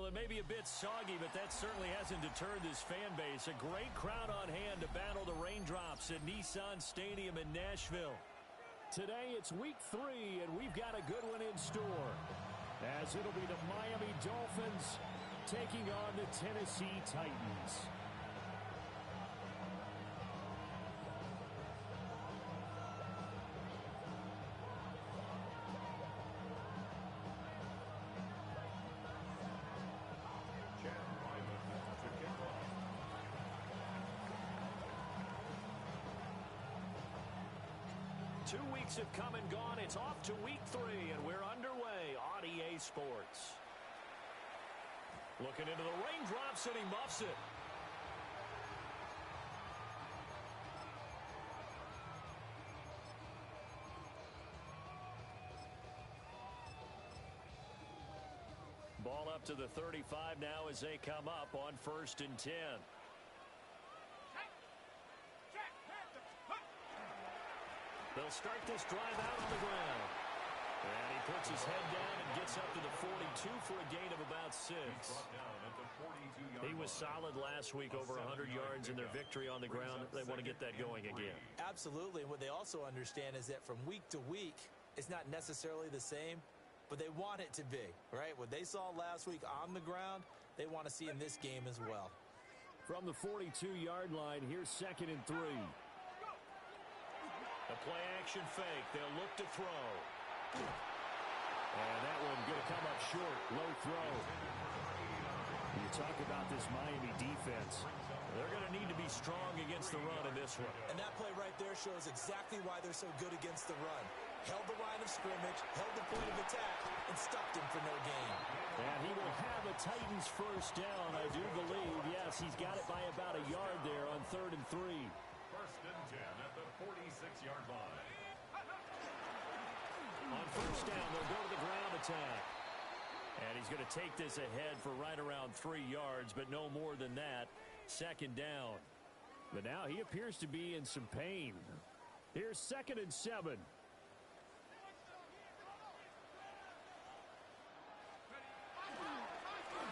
Well, it may be a bit soggy, but that certainly hasn't deterred this fan base. A great crowd on hand to battle the raindrops at Nissan Stadium in Nashville. Today it's week 3, and we've got a good one in store, as it'll be the Miami Dolphins taking on the Tennessee Titans. Have come and gone. It's off to week 3, and we're underway on EA Sports. Looking into the raindrops, and he muffs it. Ball up to the 35 now as they come up on 1st and 10. They'll start this drive out on the ground. And he puts his head down and gets up to the 42 for a gain of about 6. He was solid last week, over 100 yards in their victory on the ground. They want to get that going again. Absolutely. And what they also understand is that from week to week, it's not necessarily the same, but they want it to be, right? What they saw last week on the ground, they want to see in this game as well. From the 42-yard line, here's 2nd and 3. A play-action fake. They'll look to throw. And that one going to come up short. Low throw. You talk about this Miami defense. They're going to need to be strong against the run in this one. And that play right there shows exactly why they're so good against the run. Held the line of scrimmage, held the point of attack, and stopped him for no gain. And he will have a Titans first down, I do believe. Yes, he's got it by about a yard there on 3rd and 3. 1st and 10 at the 46-yard line. On 1st down, they'll go to the ground attack. And he's going to take this ahead for right around 3 yards, but no more than that. 2nd down. But now he appears to be in some pain. Here's 2nd and 7.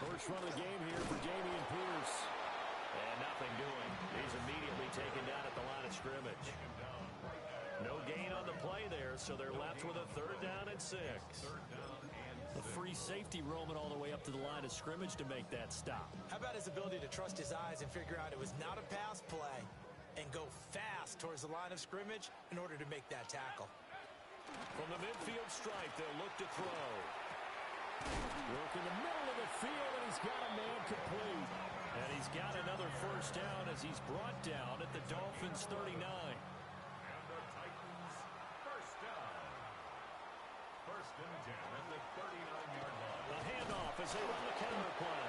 First run of the game here for Dameon Pierce. And nothing doing. He's immediately taken down at the line of scrimmage. No gain on the play there, so they're left with a 3rd down and 6. A free safety roaming all the way up to the line of scrimmage to make that stop. How about his ability to trust his eyes and figure out it was not a pass play and go fast towards the line of scrimmage in order to make that tackle. From the midfield stripe, they'll look to throw. Work in the middle of the field, and he's got a man complete. And he's got another 1st down as he's brought down at the Dolphins' 39. And the Titans' 1st down. 1st and 10 at the 39-yard line. A handoff as they run the counter play.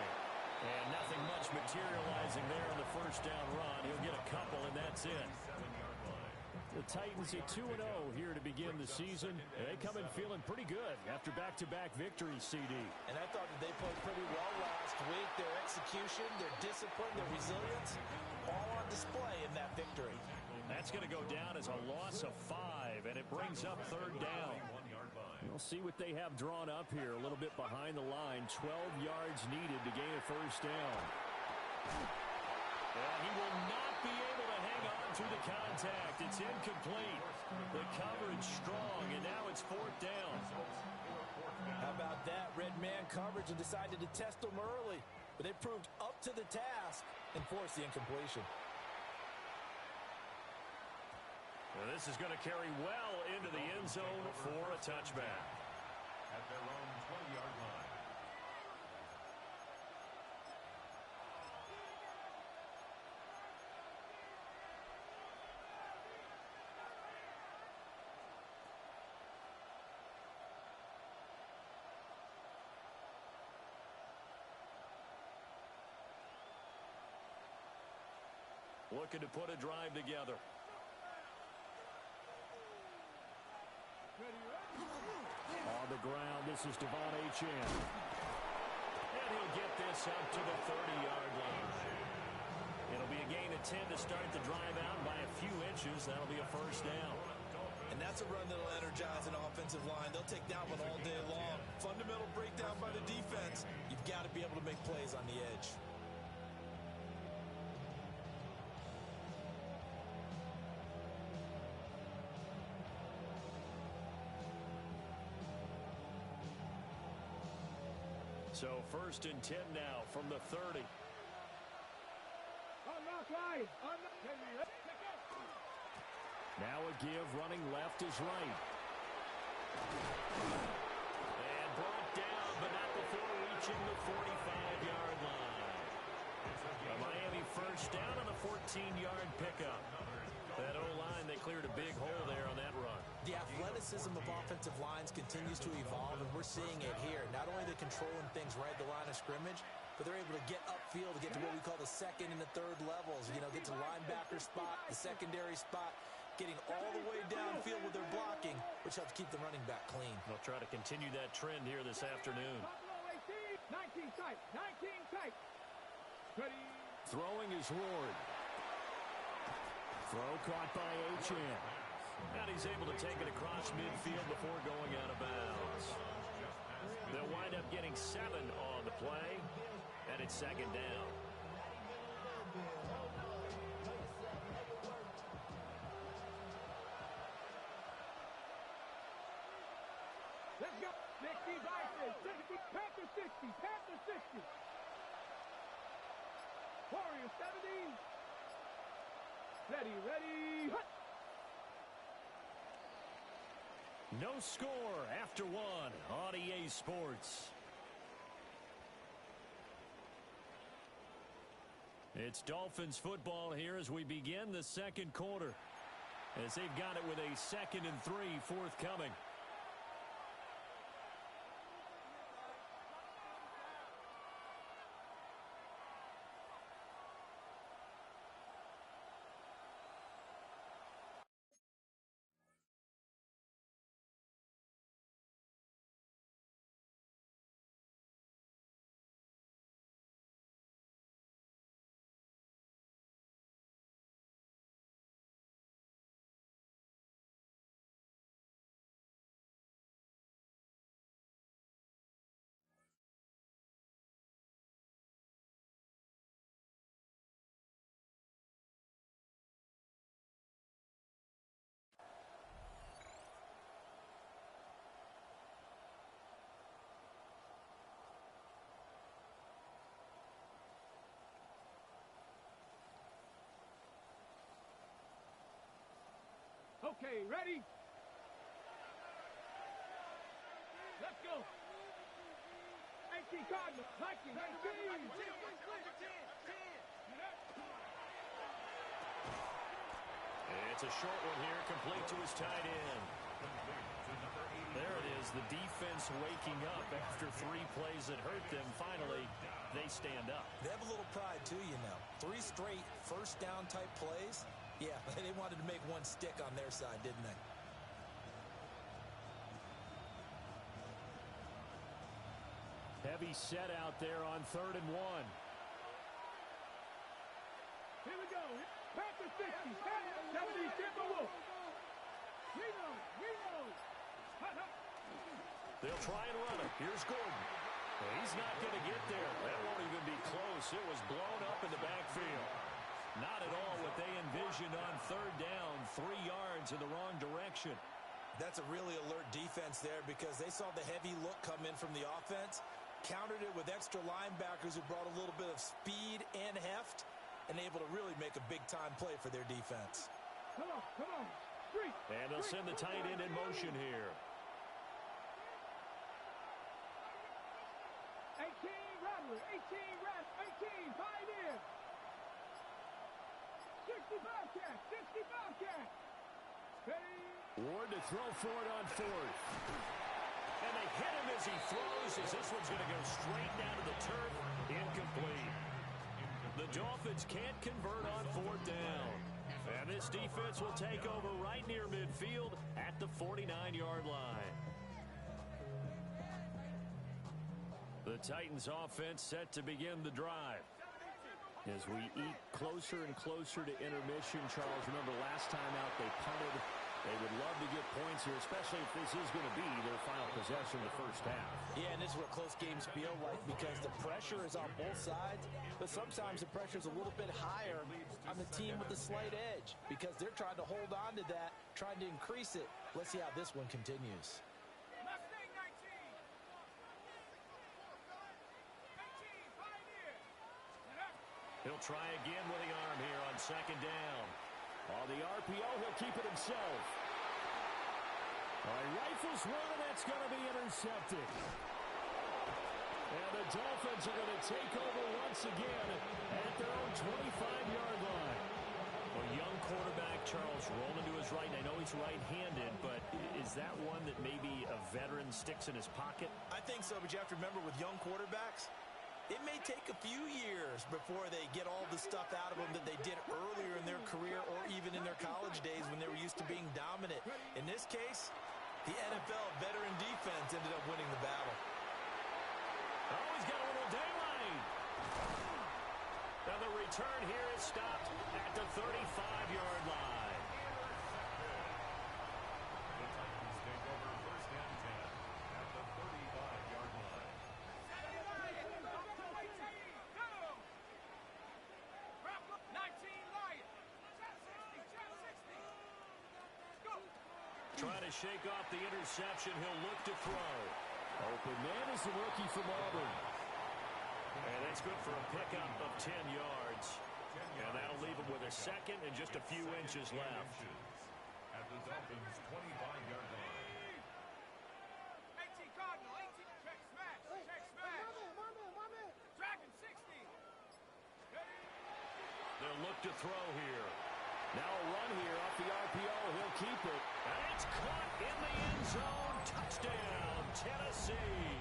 And nothing much materializing there on the 1st down run. He'll get a couple, and that's it. 7-yard line. The Titans at 2-0 here to begin the season. And they come in feeling pretty good after back-to-back victories, CD. And I thought that they played pretty well last week. Their execution, their discipline, their resilience, all on display in that victory. That's going to go down as a loss of 5, and it brings up 3rd down. We'll see what they have drawn up here. A little bit behind the line. 12 yards needed to gain a 1st down. And he will not be able to hang on through the contact. It's incomplete. The coverage strong, and now it's 4th down. How about that? Red man coverage and decided to test them early. But they proved up to the task and forced the incompletion. Well, this is going to carry well into the end zone for a touchback. At their own 20-yard line. Looking to put a drive together. On the ground, this is Devon Achane. And he'll get this up to the 30-yard line. It'll be a gain of 10 to start the drive out by a few inches. That'll be a 1st down. And that's a run that'll energize an offensive line. They'll take that one all day long. Fundamental breakdown by the defense. You've got to be able to make plays on the edge. So 1st and 10 now from the 30. Now a give, running left is right. And brought down, but not before reaching the 45-yard line. A Miami first down on a 14-yard pickup. That O-line, they cleared a big hole there on that run. The athleticism of offensive lines continues to evolve, and we're seeing it here. Not only are they controlling things right at the line of scrimmage, but they're able to get upfield to get to what we call the second and the third levels. You know, get to linebacker spot, the secondary spot, getting all the way downfield with their blocking, which helps keep the running back clean. They'll try to continue that trend here this afternoon. 19 tight, 19 tight. Throwing is Ward. Throw caught by Achane. And he's able to take it across midfield before going out of bounds. They'll wind up getting 7 on the play, and it's 2nd down. Let's go. 60, 60, Panther 60, Panther 60. Warrior 70. Ready, hut. No score after 1 on EA Sports. It's Dolphins football here as we begin the 2nd quarter, as they've got it with a 2nd and 3 forthcoming. Okay, ready? Let's go. 19 Cardinals, 19, 19. It's a short one here, complete to his tight end. There it is, the defense waking up after 3 plays that hurt them. Finally, they stand up. They have a little pride, too, you know. 3 straight first down type plays. Yeah, they wanted to make one stick on their side, didn't they? Heavy set out there on 3rd and 1. Here we go. Panther 60, 70, Timberwolf. Reno. They'll try and run it. Here's Gordon. He's not going to get there. That won't even be close. It was blown up in the backfield. Not at all what they envisioned on 3rd down. 3 yards in the wrong direction. That's a really alert defense there because they saw the heavy look come in from the offense, countered it with extra linebackers who brought a little bit of speed and heft, and able to really make a big-time play for their defense. Come on. And they'll send the tight end in motion here. 18, Rattler, 18, Pioneer. 65 catch. Ward to throw for it on 4th. And they hit him as he throws, as this one's going to go straight down to the turf. Incomplete. The Dolphins can't convert on 4th down. And this defense will take over right near midfield at the 49-yard line. The Titans offense set to begin the drive. As we eat closer and closer to intermission, Charles, remember last time out they punted They would love to get points here, especially if this is going to be their final possession of the first half. Yeah, and this is what close games feel like because the pressure is on both sides, but sometimes the pressure is a little bit higher on the team with the slight edge because they're trying to hold on to that, trying to increase it. Let's see how this one continues. Mustang 19. 18, Pioneer. He'll try again with the arm here on second down. On the RPO, he'll keep it himself. All right, rifles one, and that's going to be intercepted. And the Dolphins are going to take over once again at their own 25-yard line. A young quarterback, Charles, rolling to his right. And I know he's right-handed, but is that one that maybe a veteran sticks in his pocket? I think so, but you have to remember with young quarterbacks, it may take a few years before they get all the stuff out of them that they did earlier in their career or even in their college days when they were used to being dominant. In this case, the NFL veteran defense ended up winning the battle. Oh, he's got a little daylight. Now the return here is stopped at the 35-yard line. The Titans take over first and 10 at the 35-yard line. Trying to shake off the interception. He'll look to throw. Open man is the rookie from Auburn. And that's good for a pickup of 10 yards. And that'll leave him with a second and just a few inches left. At the Dolphins' 25-yard line. 18 Cardinal, 18. Check smash. Check smash. Dragon 60. They'll look to throw here. Now a run here off the RPO. He'll keep it. And it's caught in the end zone. Touchdown, Tennessee.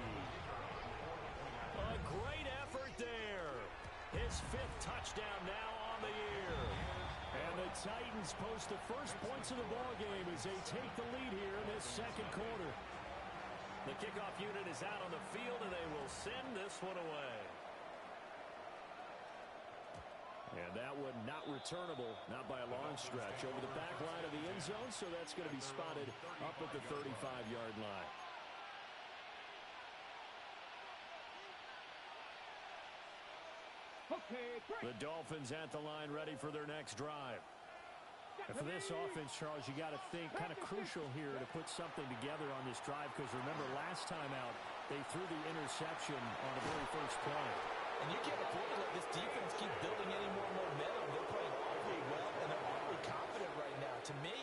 A great effort there. His 5th touchdown now on the year. And the Titans post the first points of the ballgame as they take the lead here in this second quarter. The kickoff unit is out on the field, and they will send this one away. And that one not returnable, not by a long stretch, over the back line of the end zone, so that's going to be spotted up at the 35-yard line. The Dolphins at the line ready for their next drive. And for this offense, Charles, you got to think kind of crucial here to put something together on this drive because remember last time out they threw the interception on the very first play. And you can't afford to let this defense keep building any more momentum. They're playing awfully well, and they're awfully confident right now. To me,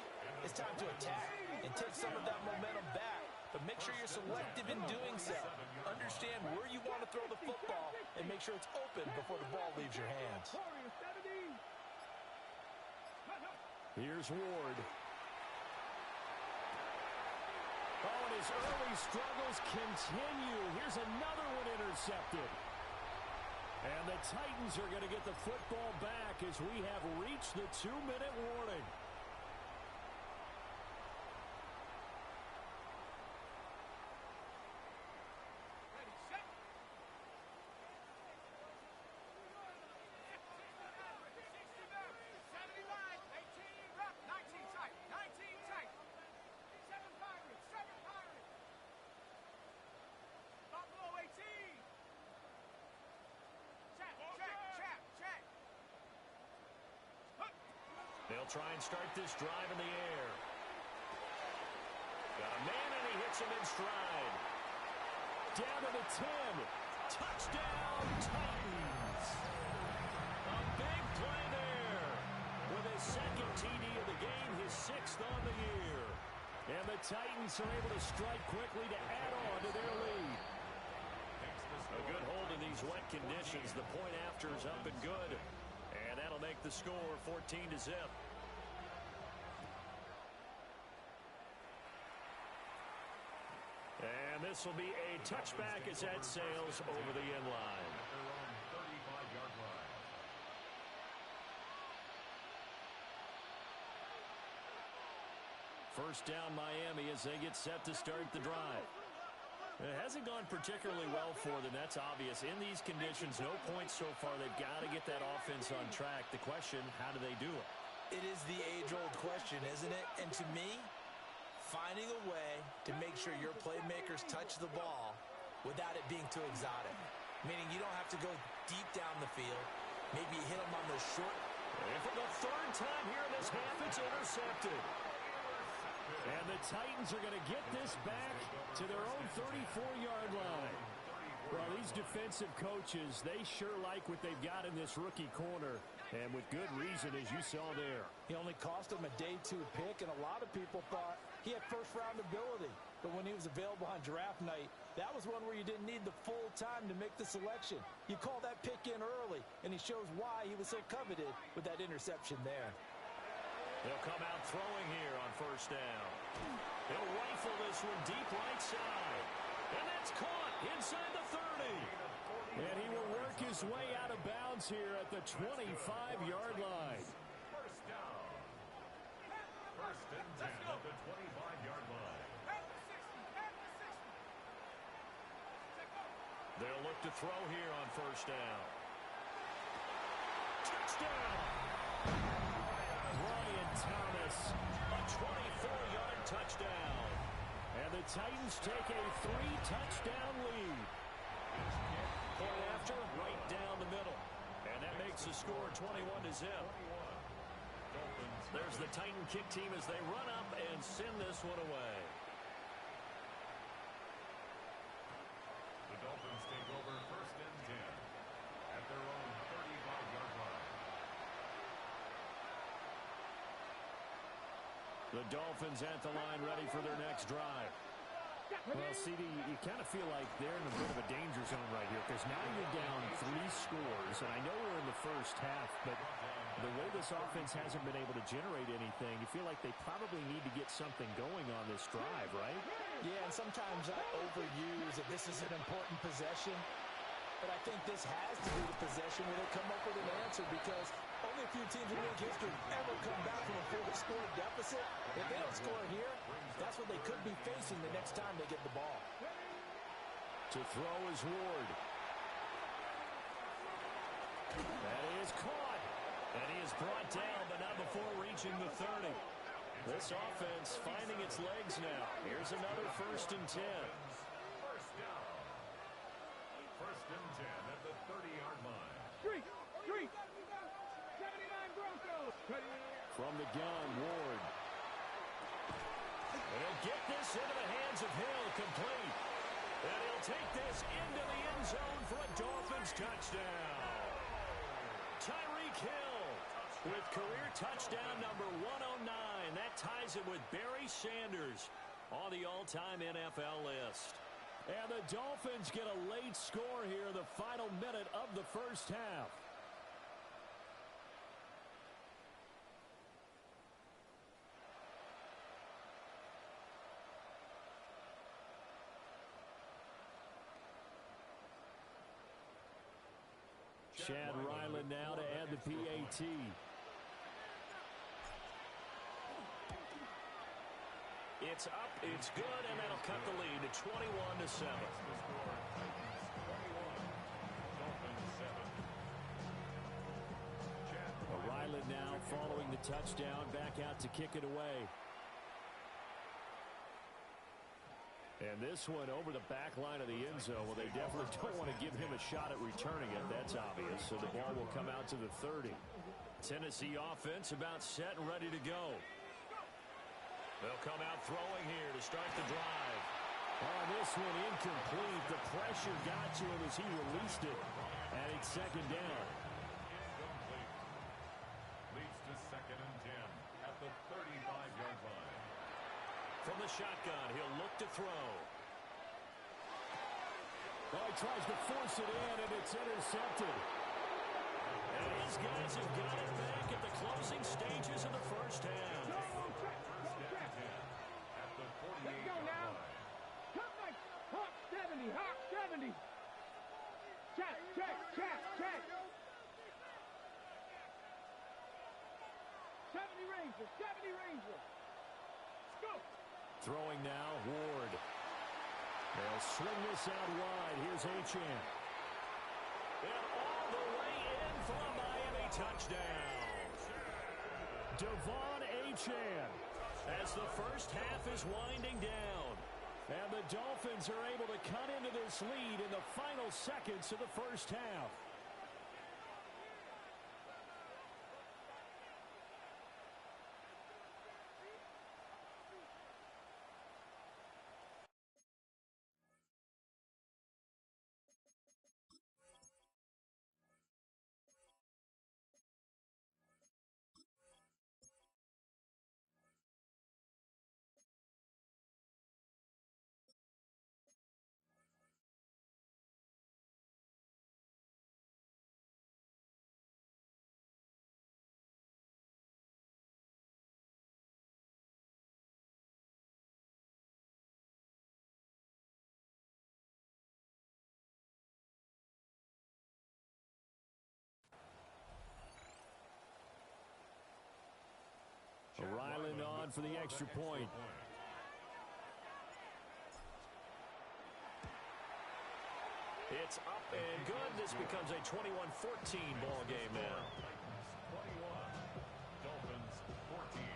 it's time to attack and take some of that momentum back. But make sure you're selective in doing so. Understand where you want to throw the football and make sure it's open before the ball leaves your hands. Here's Ward. Oh, and his early struggles continue. Here's another one intercepted. And the Titans are going to get the football back as we have reached the 2-minute warning. They'll try and start this drive in the air. Got a man, and he hits him in stride. Down to the 10. Touchdown, Titans. A big play there. With his second TD of the game, his 6th on the year. And the Titans are able to strike quickly to add on to their lead. A good hold in these wet conditions. The point after is up and good. And that'll make the score 14-0. And this will be a touchback as that sails over the end line. At their own 35-yard line. First down Miami as they get set to start the drive. It hasn't gone particularly well for them, that's obvious. In these conditions, no points so far. They've got to get that offense on track. The question, how do they do it? It is the age-old question, isn't it? And to me, finding a way to make sure your playmakers touch the ball without it being too exotic. Meaning you don't have to go deep down the field. Maybe you hit them on the short. And for the third time here in this half, it's intercepted. And the Titans are going to get this back to their own 34-yard line. Well, these defensive coaches, they sure like what they've got in this rookie corner, and with good reason, as you saw there. He only cost him a day 2 pick, and a lot of people thought he had first-round ability. But when he was available on draft night, that was one where you didn't need the full time to make the selection. You call that pick in early, and he shows why he was so coveted with that interception there. They'll come out throwing here on first down. They'll rifle this one deep right side. And that's caught inside the 30. And he will work his way out of bounds here at the 25-yard line. First down. First and 10 at the 25-yard line. They'll look to throw here on first down. Touchdown! Brian Thomas, a 24-yard touchdown. And the Titans take a 3-touchdown lead. Point after, right down the middle. And that makes the score 21-0. There's the Titan kick team as they run up and send this one away. The Dolphins take over first and 10 at their own 35-yard line. The Dolphins at the line ready for their next drive. Well, CD, you kind of feel like they're in a bit of a danger zone right here because now you're down 3 scores, and I know we're in the first half, but the way this offense hasn't been able to generate anything, you feel like they probably need to get something going on this drive, right? Yeah, and sometimes I overuse that this is an important possession, but I think this has to be the possession where they come up with an answer because only a few teams in league history ever come back from a 4-score deficit. If they don't score here, that's what they could be facing the next time they get the ball. To throw is Ward. That is caught. And he is brought down, but not before reaching the 30. This offense finding its legs now. Here's another first and 10. First down. First and 10 at the 30-yard line. Street. 79 Broncos. From the gun, Ward. And he'll get this into the hands of Hill, complete. And he'll take this into the end zone for a Dolphins touchdown. Tyreek Hill with career touchdown number 109. That ties it with Barry Sanders on the all-time NFL list. And the Dolphins get a late score here, the final minute of the first half. Chad Ryland now to add the PAT. It's up, it's good, and that'll cut the lead to 21-7. Ryland now following the touchdown, back out to kick it away. And this one over the back line of the end zone. Well, they definitely don't want to give him a shot at returning it. That's obvious. So the ball will come out to the 30. Tennessee offense about set and ready to go. They'll come out throwing here to start the drive. Oh, this one incomplete. The pressure got to him as he released it. And it's second down. Incomplete. Leads to second and 10 at the 35-yard line. From the shotgun, he'll look to throw. Oh, he tries to force it in, and it's intercepted. And these guys have got it back at the closing stages of the first half. At the 48-yard line. Come back. Hawk 70. Hawk 70. Check. 70 Rangers. 70 Rangers. Let's go. Throwing now, Ward. They'll swing this out wide. Here's Achane. And all the way in for a Miami touchdown. Devon Achane as the first half is winding down. And the Dolphins are able to cut into this lead in the final seconds of the first half. Ryland on for the extra point. It's up and good. This becomes a 21-14 ball game now. 21, Dolphins 14.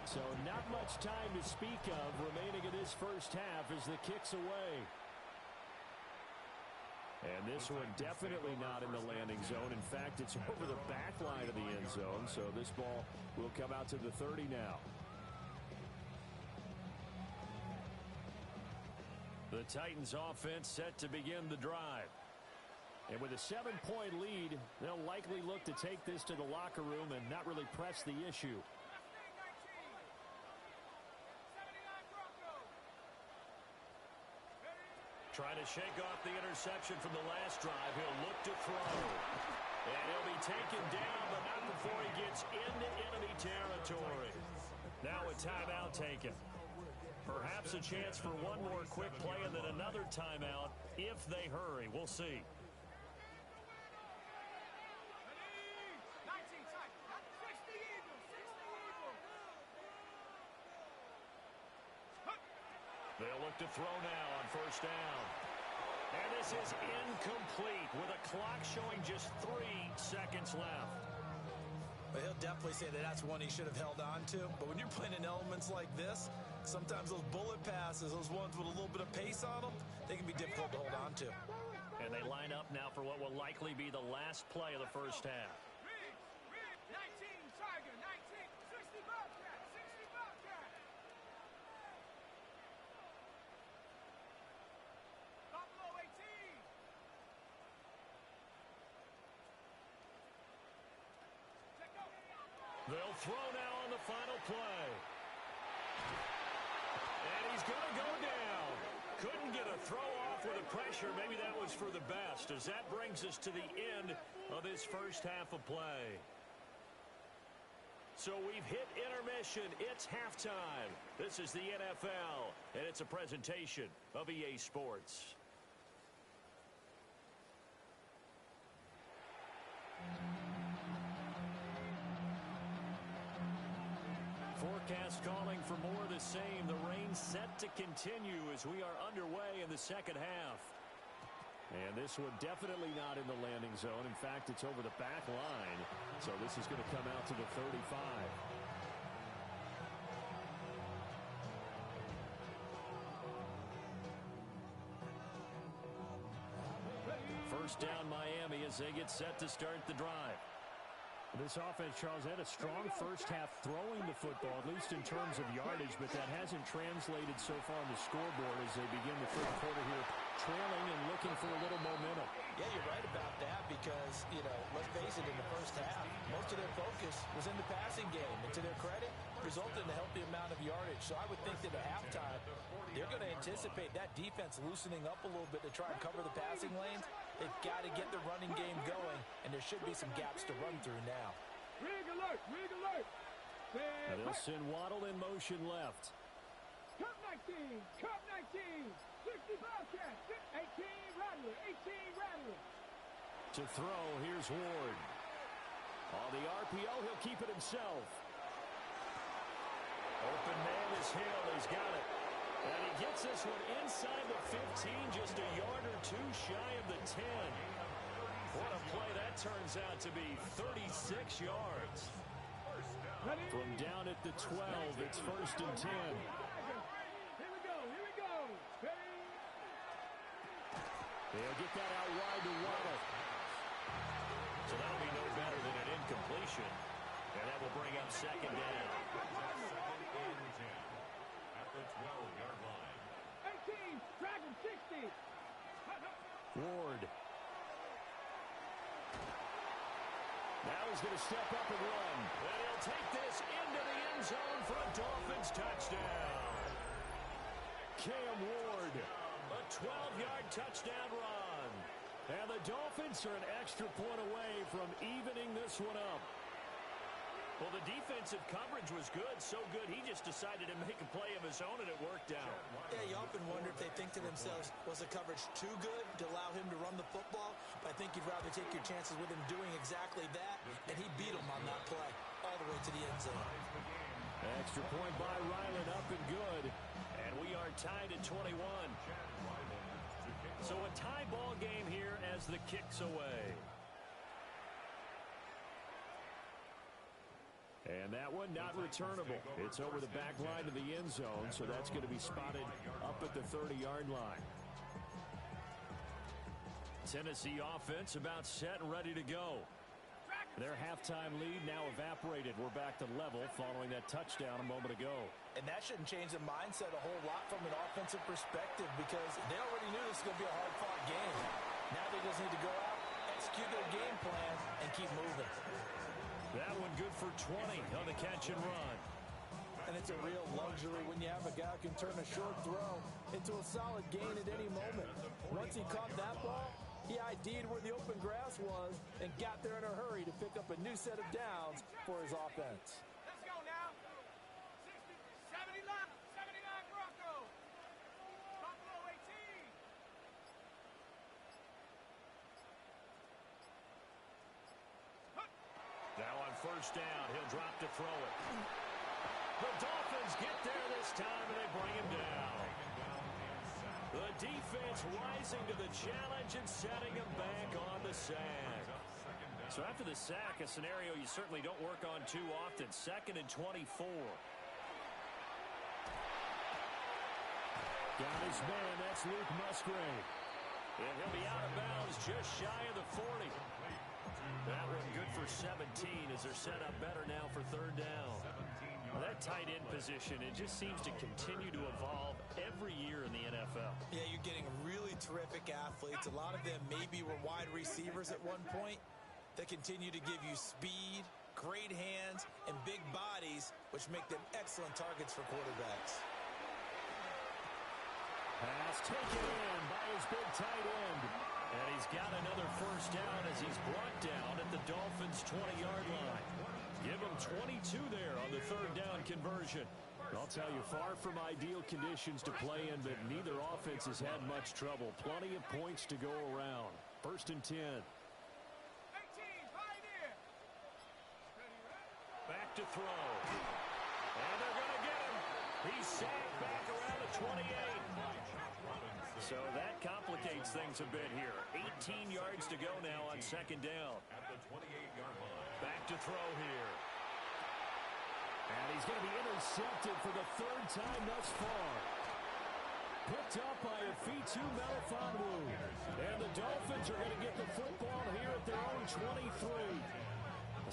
So not much time to speak of remaining in this first half as the kick's away. And this one definitely not in the landing zone. In fact, it's over the back line of the end zone, so this ball will come out to the 30 now. The Titans offense set to begin the drive. And with a 7-point lead, they'll likely look to take this to the locker room and not really press the issue. Trying to shake off the interception from the last drive. He'll look to throw. And he'll be taken down, but not before he gets into enemy territory. Now a timeout taken. Perhaps a chance for one more quick play and then another timeout if they hurry. We'll see. They'll look to throw now on first down. And this is incomplete with a clock showing just 3 seconds left. But he'll definitely say that that's one he should have held on to. But when you're playing in elements like this, sometimes those bullet passes, those ones with a little bit of pace on them, they can be difficult to hold on to. And they line up now for what will likely be the last play of the first half. They'll throw now on the final play. And he's going to go down. Couldn't get a throw off with the pressure. Maybe that was for the best, as that brings us to the end of this first half of play. So we've hit intermission. It's halftime. This is the NFL, and it's a presentation of EA Sports. Forecast calling for more of the same. The rain set to continue as we are underway in the second half. And this one definitely not in the landing zone. In fact, it's over the back line. So this is going to come out to the 35. First down Miami as they get set to start the drive. This offense, Charles, had a strong first half throwing the football, at least in terms of yardage, but that hasn't translated so far on the scoreboard as they begin the third quarter here, trailing and looking for a little momentum. Yeah, you're right about that because, let's face it, in the first half, most of their focus was in the passing game. And to their credit, resulted in a healthy amount of yardage. So I would think that at halftime, they're going to anticipate that defense loosening up a little bit to try and cover the passing lanes. They've got to get the running game going, and there should be some gaps to run through now. Rig alert, rig alert. And they'll send Waddle in motion left. Cup 19, Cup 19. 60 Bobcats, 18 Rattler, 18 Rattler. To throw, here's Ward. On the RPO, he'll keep it himself. Open man is Hill. He's got it. And he gets this one inside the 15, just a yard or two shy of the 10. What a play that turns out to be, 36 yards. From down at the 12, it's 1st and 10. Here we go. They'll get that out wide to Waddle. So that'll be no better than an incompletion. And that will bring up 2nd down. 2nd and 10 at the 12-yard line. 18, drag him, 60. Ward. Now he's going to step up and run. And he'll take this into the end zone for a Dolphins touchdown. Cam Ward, a 12-yard touchdown run. And the Dolphins are an extra point away from evening this one up. Well, the defensive coverage was good, so good he just decided to make a play of his own, and it worked out. Yeah, you often wonder if they think to themselves, was the coverage too good to allow him to run the football? But I think you'd rather take your chances with him doing exactly that, and he beat him on that play all the way to the end zone. Extra point by Ryland, up and good. And we are tied at 21. So a tie ball game here as the kick's away. And that one not returnable. It's over the back line of the end zone, so that's going to be spotted up at the 30-yard line. Tennessee offense about set and ready to go. Their halftime lead now evaporated. We're back to level following that touchdown a moment ago. And that shouldn't change the mindset a whole lot from an offensive perspective because they already knew this was going to be a hard-fought game. Now they just need to go out, execute their game plan, and keep moving. That one good for 20 on the catch and run. And it's a real luxury when you have a guy who can turn a short throw into a solid gain at any moment. Once he caught that ball, he ID'd where the open grass was and got there in a hurry to pick up a new set of downs for his offense. Let's go now. 60, 79 Broncos. Buffalo 18. Now on 1st down, he'll drop to throw it. The Dolphins get there this time, and they bring him down. The defense rising to the challenge and setting him back on the sack. So after the sack, a scenario you certainly don't work on too often. 2nd and 24. Got his man, that's Luke Musgrave. And he'll be out of bounds just shy of the 40. That one good for 17 as they're set up better now for 3rd down. Well, that tight end position, it just seems to continue to evolve every year in the NFL. Yeah, you're getting really terrific athletes. A lot of them maybe were wide receivers at one point that continue to give you speed, great hands, and big bodies, which make them excellent targets for quarterbacks. Pass taken in by his big tight end. And he's got another 1st down as he's brought down at the Dolphins' 20-yard line. Give him 22 there on the 3rd down conversion. I'll tell you, far from ideal conditions to play in, but neither offense has had much trouble. Plenty of points to go around. 1st and 10. 18, Pioneer. Back to throw. And they're going to get him. He's sacked back around the 28. So that complicates things a bit here. 18 yards to go now on 2nd down. At the 28-yard line. Back to throw here. And he's going to be intercepted for the 3rd time thus far. Picked up by Afitu Melifonwu. And the Dolphins are going to get the football here at their own 23.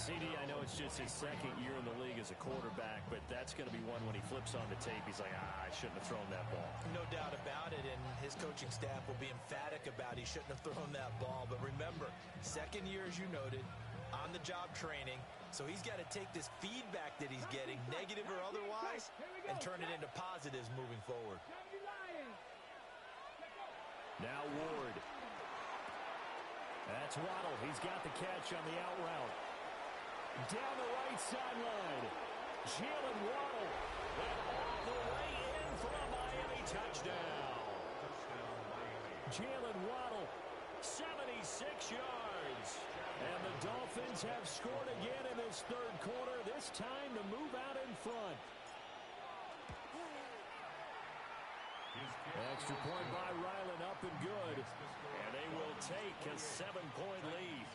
CD, I know it's just his 2nd year in the league as a quarterback, but that's going to be one when he flips on the tape. He's like, I shouldn't have thrown that ball. No doubt about it, and his coaching staff will be emphatic about he shouldn't have thrown that ball. But remember, 2nd year, as you noted, on-the-job training. So he's got to take this feedback that he's getting, negative or otherwise, and turn it into positives moving forward. Now Ward. That's Waddle. He's got the catch on the out route. Down the right sideline. Jalen Waddle. And all the way in for a Miami touchdown. Jalen Waddle, 76 yards. And the Dolphins have scored again in this 3rd quarter, this time to move out in front. Extra point by Ryland, up and good. And they will take a 7-point lead.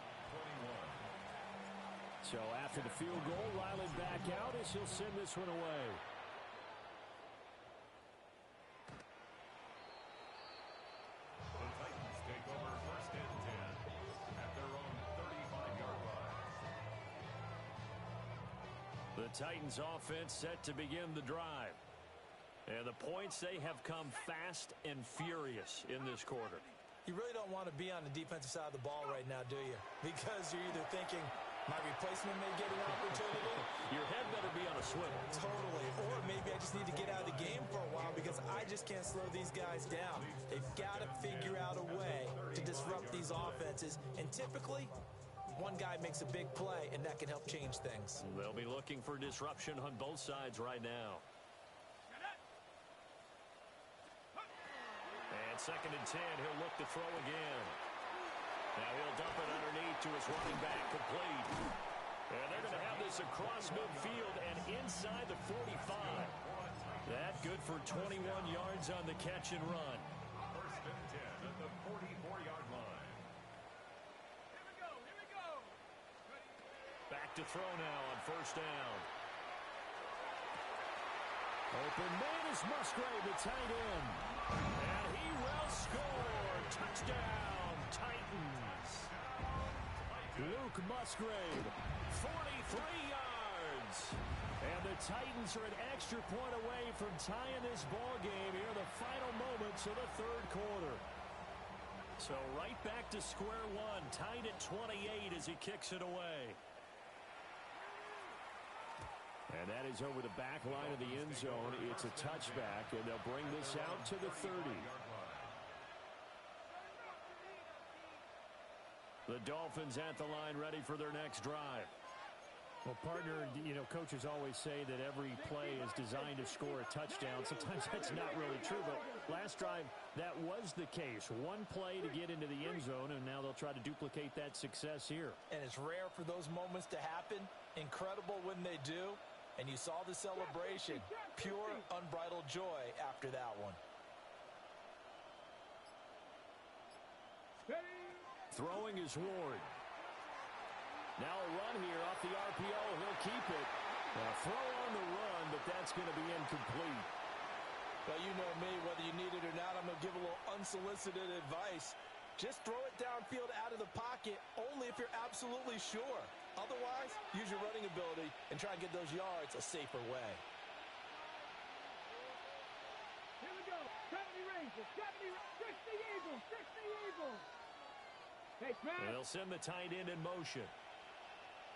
So after the field goal, Ryland back out as he'll send this one away. The Titans take over first and 10 at their own 35-yard line. The Titans offense set to begin the drive. And the points, they have come fast and furious in this quarter. You really don't want to be on the defensive side of the ball right now, do you? Because you're either thinking, my replacement may get an opportunity. Your head better be on a swivel. Totally. Or maybe I just need to get out of the game for a while because I just can't slow these guys down. They've got to figure out a way to disrupt these offenses. And typically, one guy makes a big play, and that can help change things. They'll be looking for disruption on both sides right now. And second and 10, he'll look to throw again. Now he'll dump it underneath to his running back, complete. And they're going to have this across midfield and inside the 45. That good for 21 yards on the catch and run. First and 10 at the 44-yard line. Here we go. Back to throw now on first down. Open man is Musgrave, the tight end. And he will score. Touchdown, Titans. Luke Musgrave, 43 yards. And the Titans are an extra point away from tying this ball game here in the final moments of the third quarter. So right back to square one, tied at 28 as he kicks it away. And that is over the back line of the end zone. It's a touchback, and they'll bring this out to the 30. The Dolphins at the line ready for their next drive. Well, partner, coaches always say that every play is designed to score a touchdown. Sometimes that's not really true, but last drive, that was the case. One play to get into the end zone, and now they'll try to duplicate that success here. And it's rare for those moments to happen. Incredible when they do. And you saw the celebration. Pure, unbridled joy after that one. Throwing is Ward. Now a run here off the RPO. He'll keep it. A throw on the run, but that's going to be incomplete. Well, you know me, whether you need it or not, I'm going to give a little unsolicited advice. Just throw it downfield out of the pocket only if you're absolutely sure. Otherwise, use your running ability and try and get those yards a safer way. Here we go. 70 Rangers. 60 Eagles. 60 Eagles. Hey, Smash. And they'll send the tight end in motion.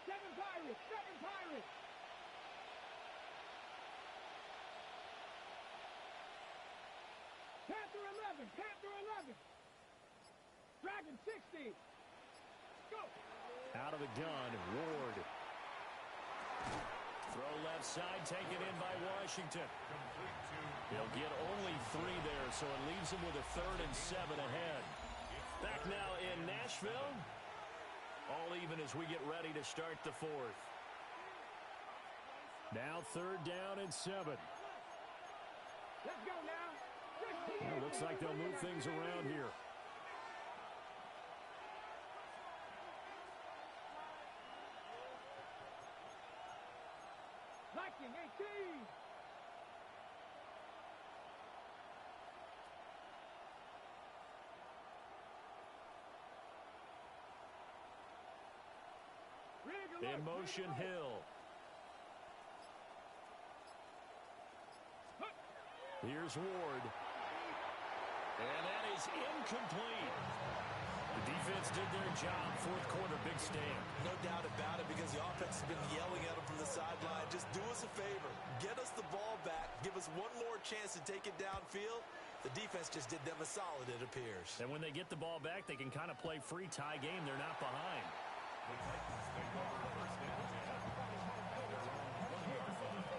7 Pirates. 7 Pirates. Panther 11. Panther 11. Dragon 60. Go. Out of the gun, Ward. Throw left side, taken in by Washington. He'll get only 3 there, so it leaves him with a 3rd and 7 ahead. Back now in Nashville. All even as we get ready to start the 4th. Now 3rd down and 7. Let's go now. Well, looks like they'll move things around here. Viking 18. In motion, Hill. Here's Ward. And that is incomplete. The defense did their job. 4th quarter, big stand. No doubt about it, because the offense has been yelling at them from the sideline. Just do us a favor. Get us the ball back. Give us one more chance to take it downfield. The defense just did them a solid, it appears. And when they get the ball back, they can kind of play free tie game. They're not behind. The Titans take over first and 10 at their own 20-yard line.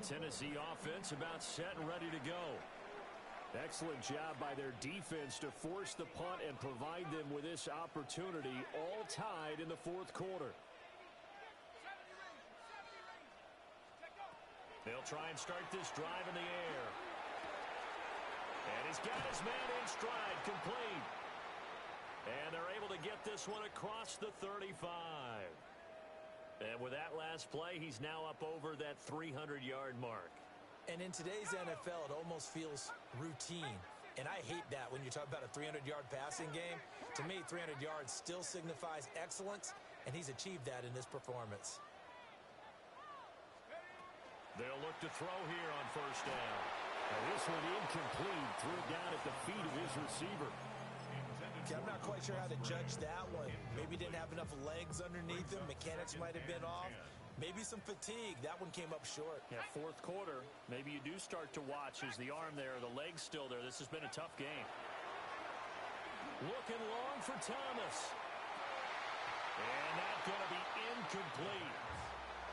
Tennessee offense about set and ready to go. Excellent job by their defense to force the punt and provide them with this opportunity, all tied in the fourth quarter. They'll try and start this drive in the air. And he's got his man in stride, complete. And they're able to get this one across the 35. And with that last play, he's now up over that 300-yard mark. And in today's NFL, it almost feels routine. And I hate that when you talk about a 300-yard passing game. To me, 300 yards still signifies excellence, and he's achieved that in this performance. They'll look to throw here on first down. Now this one incomplete. Threw it down at the feet of his receiver. Okay, I'm not quite sure how to judge that one. Maybe didn't have enough legs underneath him. Mechanics might have been off. Maybe some fatigue. That one came up short. Yeah, fourth quarter. Maybe you do start to watch. Is the arm there, the leg's still there? This has been a tough game. Looking long for Thomas. And that's going to be incomplete.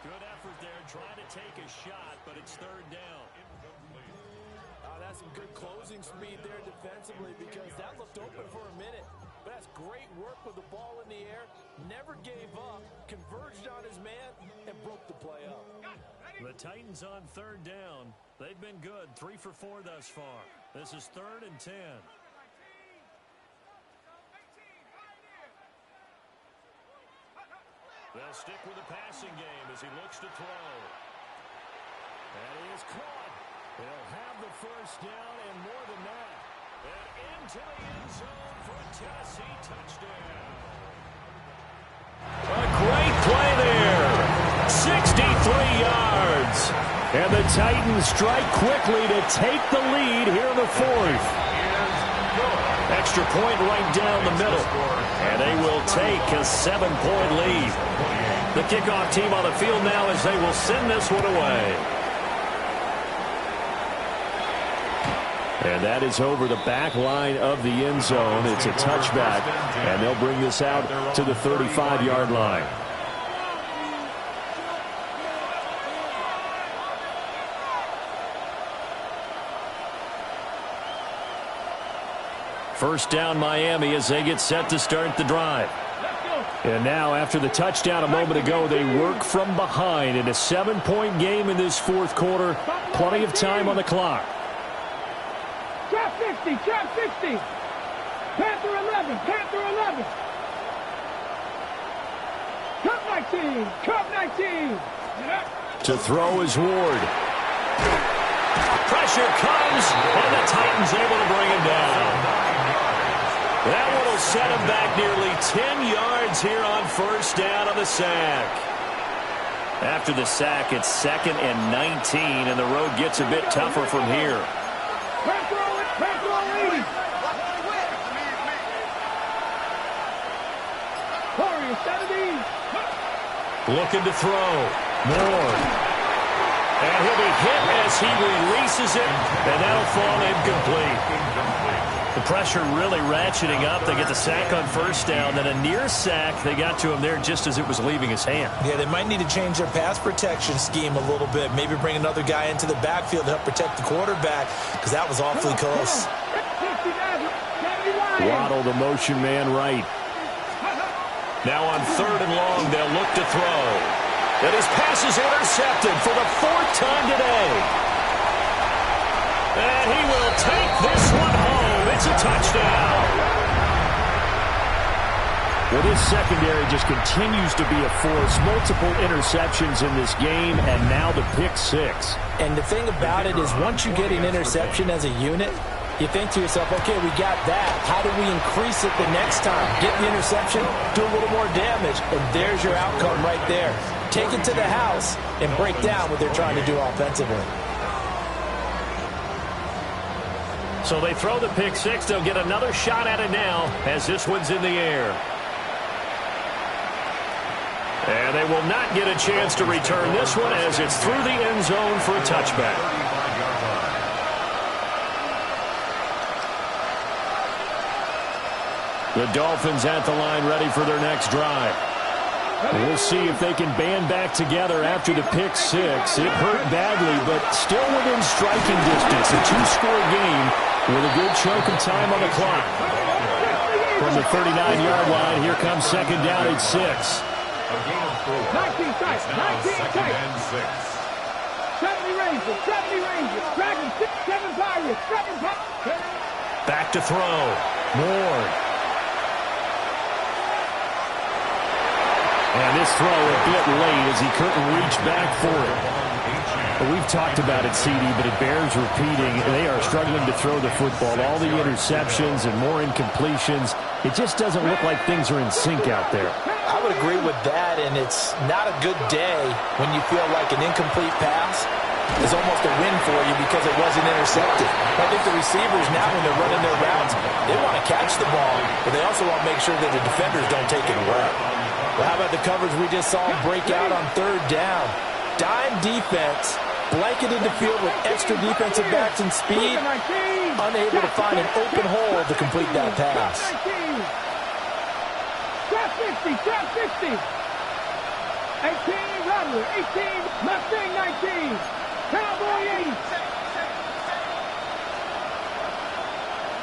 Good effort there, trying to take a shot, but it's third down. That's some good closing speed there defensively, because that looked open for a minute. But that's great work with the ball in the air. Never gave up, converged on his man, and broke the play up. The Titans on third down. They've been good, 3 for 4 thus far. This is 3rd and 10. They'll stick with the passing game as he looks to throw. And he is caught. He'll have the first down and more than that. And into the end zone for a Tennessee touchdown. A great play there. 63 yards. And the Titans strike quickly to take the lead here in the fourth. Extra point right down the middle. And they will take a 7-point lead. The kickoff team on the field now as they will send this one away. And that is over the back line of the end zone. It's a touchback, and they'll bring this out to the 35-yard line. First down, Miami, as they get set to start the drive. And now, after the touchdown a moment ago, they work from behind in a 7-point game in this fourth quarter. Plenty of time on the clock. Trap 60, trap 60. Panther 11, Panther 11. Cup 19, Cup 19. To throw is Ward. Pressure comes, and the Titans able to bring him down. That one will set him back nearly 10 yards here on first down on the sack. After the sack, it's 2nd and 19, and the road gets a bit tougher from here. Looking to throw. Moore. And he'll be hit as he releases it, and that'll fall incomplete. The pressure really ratcheting up. They get the sack on first down, then a near sack. They got to him there just as it was leaving his hand. Yeah, they might need to change their pass protection scheme a little bit. Maybe bring another guy into the backfield to help protect the quarterback, because that was awfully close. Waddle, the motion man, right. Now on 3rd and long, they'll look to throw. And his pass is intercepted for the 4th time today. And he will take this one home. It's a touchdown. Well, this secondary just continues to be a force. Multiple interceptions in this game, and now the pick 6. And the thing about it is, once you get an interception as a unit, you think to yourself, okay, we got that. How do we increase it the next time? Get the interception, do a little more damage, and there's your outcome right there. Take it to the house and break down what they're trying to do offensively. So they throw the pick 6. They'll get another shot at it now as this one's in the air. And they will not get a chance to return this one as it's through the end zone for a touchback. The Dolphins at the line ready for their next drive. We'll see if they can band back together after the pick six. It hurt badly, but still within striking distance. A two-score game with a good chunk of time on the clock. From the 39-yard line, here comes second down at 6. A gain of 4. 19 tight, 19 tight. And 6. 70 Rangers, Dragons, 7 Pirates, 7 Pirates. Back to throw. Ward. And this throw a bit late as he couldn't reach back for it. Well, we've talked about it, CD, but it bears repeating. They are struggling to throw the football. All the interceptions and more incompletions. It just doesn't look like things are in sync out there. I would agree with that, and it's not a good day when you feel like an incomplete pass is almost a win for you because it wasn't intercepted. I think the receivers now, when they're running their routes, they want to catch the ball, but they also want to make sure that the defenders don't take it away. Well, how about the coverage we just saw break out on third down? Dime defense, blanketed the field with extra defensive backs and speed, unable to find an open hole to complete that pass. Trap 50, trap 50. 18, Rattler, 18, Mustang 19, Cowboy 80.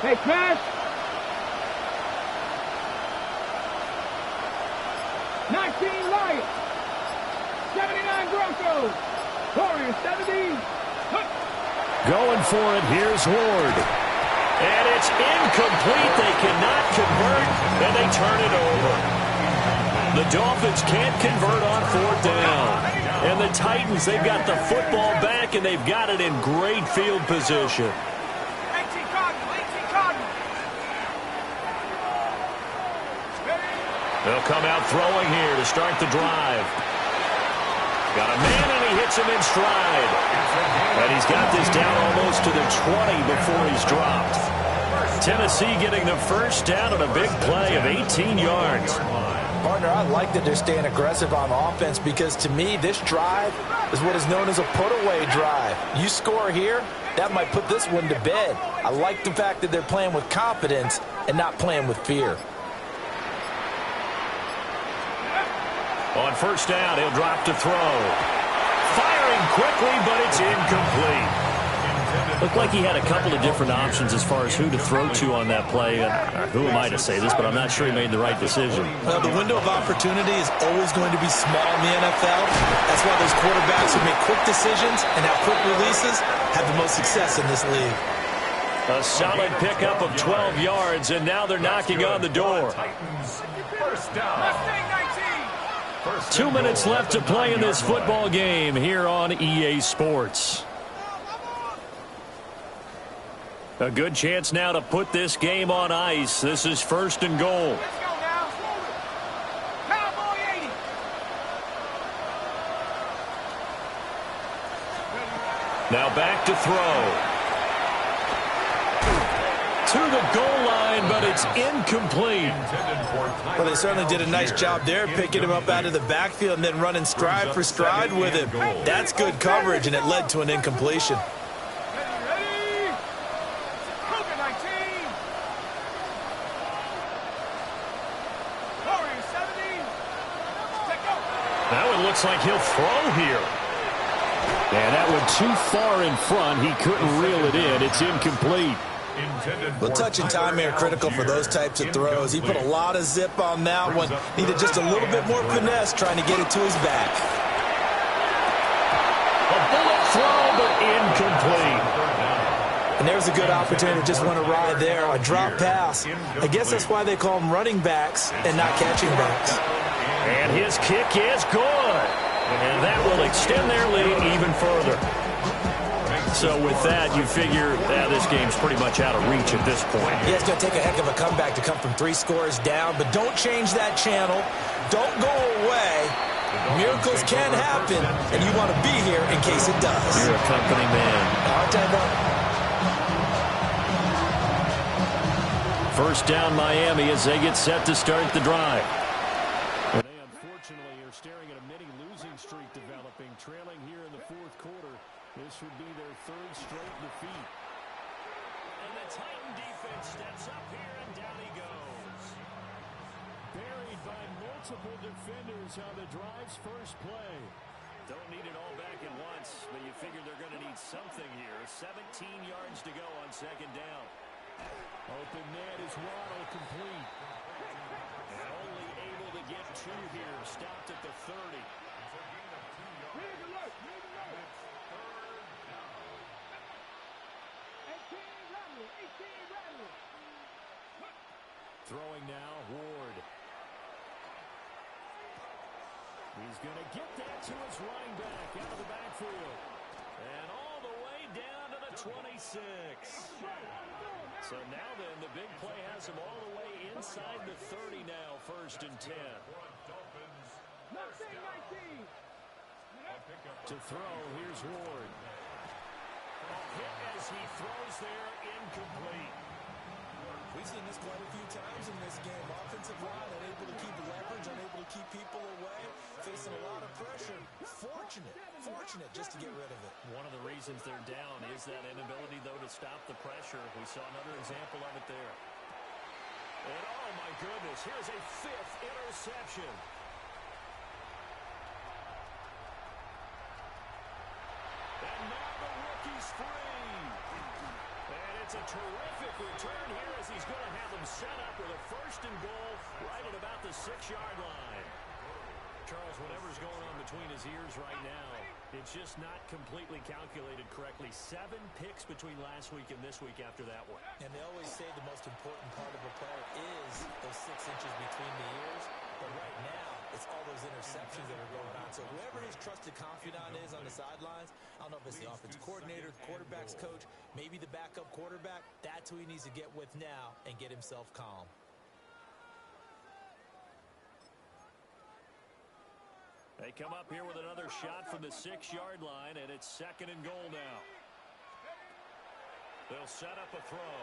Hey, pass. 19 Lions, 79 Broncos, Warriors 70. Going for it, here's Ward. And it's incomplete. They cannot convert, and they turn it over. The Dolphins can't convert on fourth down. And the Titans, they've got the football back, and they've got it in great field position. They'll come out throwing here to start the drive. Got a man, and he hits him in stride. And he's got this down almost to the 20 before he's dropped. Tennessee getting the first down on a big play of 18 yards. Partner, I like that they're staying aggressive on offense because, to me, this drive is what is known as a put-away drive. You score here, that might put this one to bed. I like the fact that they're playing with confidence and not playing with fear. On first down, he'll drop to throw. Firing quickly, but it's incomplete. Looked like he had a couple of different options as far as who to throw to on that play. Who am I to say this, but I'm not sure he made the right decision. Well, the window of opportunity is always going to be small in the NFL. That's why those quarterbacks who make quick decisions and have quick releases have the most success in this league. A solid pickup of 12 yards, and now they're knocking on the door. First down. 2 minutes left to play in this football game here on EA Sports. A good chance now to put this game on ice. This is first and goal. Let's go now. Cowboy 80. Now back to throw. To the goal line, but it's incomplete. Well, they certainly did a nice job there, picking him up out of the backfield and then running stride for stride with him. That's good coverage, and it led to an incompletion. Ready? Cougar 19. Warriors 70. Let go. Now it looks like he'll throw here. And that went too far in front. He couldn't reel it in. It's incomplete. Well, touch and time are critical for those types of throws. He put a lot of zip on that one. Needed just a little bit more finesse trying to get it to his back. A bullet throw, but incomplete. And there's a good opportunity to just want to ride there. A drop pass. I guess that's why they call them running backs and not catching backs. And his kick is good. And that will extend their lead even further. So with that, you figure this game's pretty much out of reach at this point. Yeah, it's going to take a heck of a comeback to come from 3 scores down, but don't change that channel. Don't go away. Miracles can happen, and you want to be here in case it does. You're a company man. I'll tell you. First down, Miami, as they get set to start the drive. Well, they unfortunately are staring at a mini losing streak developing, trailing here in the fourth quarter. This would be their 3rd straight defeat. And the Titan defense steps up here, and down he goes. buried by multiple defenders on the drive's first play. Don't need it all back at once, but you figure they're going to need something here. 17 yards to go on second down. Open net is Waddle complete. And only able to get 2 here. Stopped at the 30. Throwing now, Ward. He's going to get that to his running back out of the backfield. And all the way down to the 26. So now then, the big play has him all the way inside the 30 now, 1st and 10. To throw, here's Ward. A hit as he throws there, incomplete. We've seen this quite a few times in this game. Offensive line unable to keep leverage, unable to keep people away, facing a lot of pressure. Fortunate just to get rid of it. One of the reasons they're down is that inability, though, to stop the pressure. We saw another example of it there. And, oh, my goodness, here's a 5th interception. And now the rookie's free. And it's a terrific return here as he's going to have them set up with a 1st and goal right at about the 6-yard line. Charles, whatever's going on between his ears right now, it's just not completely calculated correctly. 7 picks between last week and this week after that one. And they always say the most important part of a player is those 6 inches between the ears. But right now, it's all those interceptions that are going on. So whoever his trusted confidant is on the sidelines, I don't know if it's the offensive coordinator, the quarterback's coach, maybe the backup quarterback, that's who he needs to get with now and get himself calm. They come up here with another shot from the 6-yard line, and it's 2nd and goal now. They'll set up a throw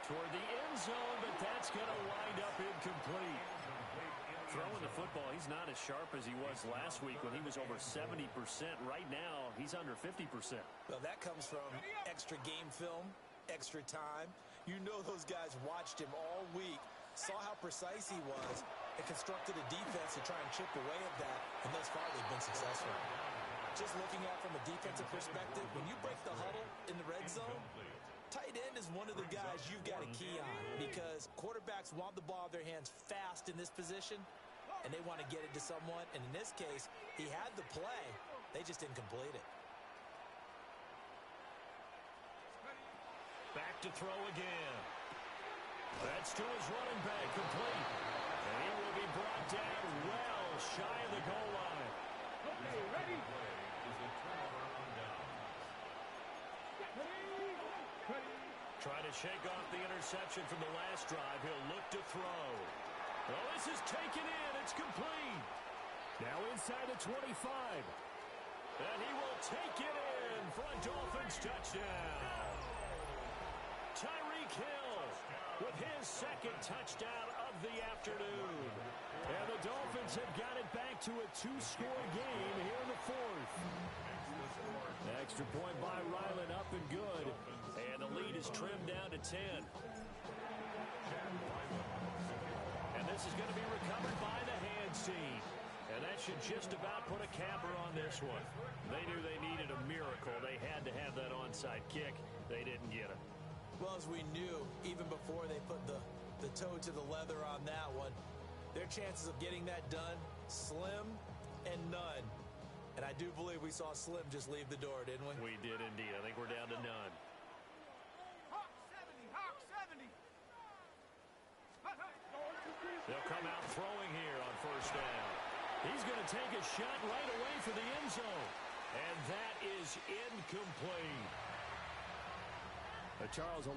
toward the end zone, but that's going to wind up incomplete. Throwing the football, he's not as sharp as he was last week when he was over 70%. Right now, he's under 50%. Well, that comes from extra game film, extra time. You know those guys watched him all week, saw how precise he was, and constructed a defense to try and chip away at that, and thus far they've been successful. Just looking at from a defensive perspective, when you break the huddle in the red zone, tight end is one of the guys you've got to key on because quarterbacks want the ball in their hands fast in this position, and they want to get it to someone, and in this case, he had the play, they just didn't complete it. Back to throw again. That's to his running back, complete. And he will be brought down well shy of the goal line. Okay, ready? Trying to shake off the interception from the last drive. He'll look to throw. Oh, this is taken in. It's complete. Now inside the 25. And he will take it in for a Dolphins touchdown. Tyreek Hill with his 2nd touchdown of the afternoon. And the Dolphins have got it back to a 2-score game here in the 4th. Extra point by Ryland, up and good. And the lead is trimmed down to 10. And this is going to be recovered by the hands team. And that should just about put a capper on this one. They knew they needed a miracle. They had to have that onside kick. They didn't get it. Well, as we knew, even before they put the toe to the leather on that one, their chances of getting that done, slim and none. And I do believe we saw Slim just leave the door, didn't we? We did indeed. I think we're down to none. Hawk 70, Hawk 70. They'll come out throwing here on 1st down. He's going to take a shot right away for the end zone. And that is incomplete. Charles